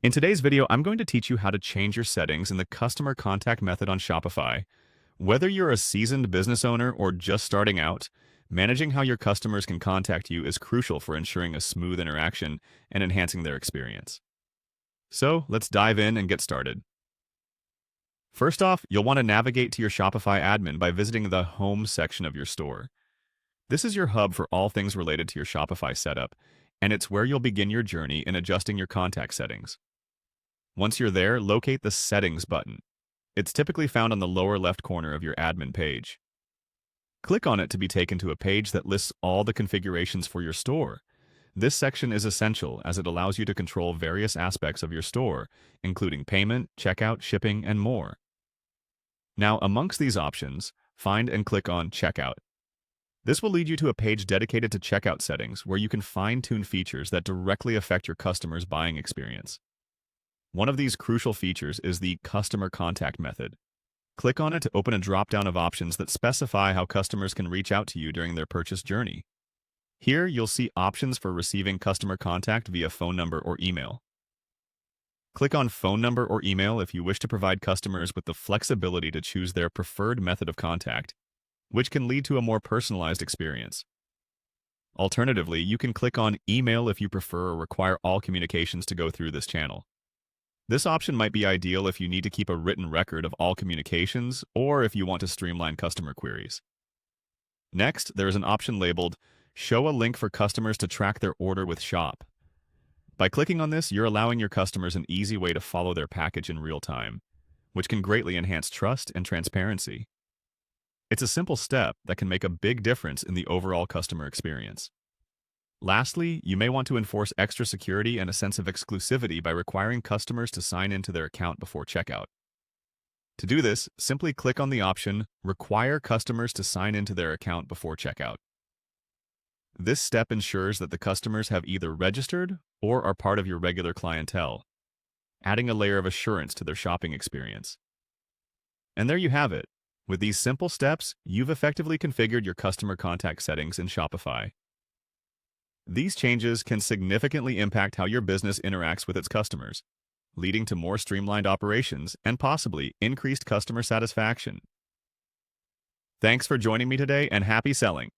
In today's video, I'm going to teach you how to change your settings in the customer contact method on Shopify. Whether you're a seasoned business owner or just starting out, managing how your customers can contact you is crucial for ensuring a smooth interaction and enhancing their experience. So, let's dive in and get started. First off, you'll want to navigate to your Shopify admin by visiting the Home section of your store. This is your hub for all things related to your Shopify setup, and it's where you'll begin your journey in adjusting your contact settings. Once you're there, locate the Settings button. It's typically found on the lower left corner of your admin page. Click on it to be taken to a page that lists all the configurations for your store. This section is essential as it allows you to control various aspects of your store, including payment, checkout, shipping, and more. Now, amongst these options, find and click on Checkout. This will lead you to a page dedicated to checkout settings where you can fine-tune features that directly affect your customers' buying experience. One of these crucial features is the Customer Contact method. Click on it to open a drop-down of options that specify how customers can reach out to you during their purchase journey. Here, you'll see options for receiving customer contact via phone number or email. Click on Phone Number or Email if you wish to provide customers with the flexibility to choose their preferred method of contact, which can lead to a more personalized experience. Alternatively, you can click on Email if you prefer or require all communications to go through this channel. This option might be ideal if you need to keep a written record of all communications or if you want to streamline customer queries. Next, there is an option labeled Show a link for customers to track their order with Shop. By clicking on this, you're allowing your customers an easy way to follow their package in real time, which can greatly enhance trust and transparency. It's a simple step that can make a big difference in the overall customer experience. Lastly, you may want to enforce extra security and a sense of exclusivity by requiring customers to sign into their account before checkout. To do this, simply click on the option Require customers to sign into their account before checkout. This step ensures that the customers have either registered or are part of your regular clientele, adding a layer of assurance to their shopping experience. And there you have it. With these simple steps, you've effectively configured your customer contact settings in Shopify. These changes can significantly impact how your business interacts with its customers, leading to more streamlined operations and possibly increased customer satisfaction. Thanks for joining me today and happy selling!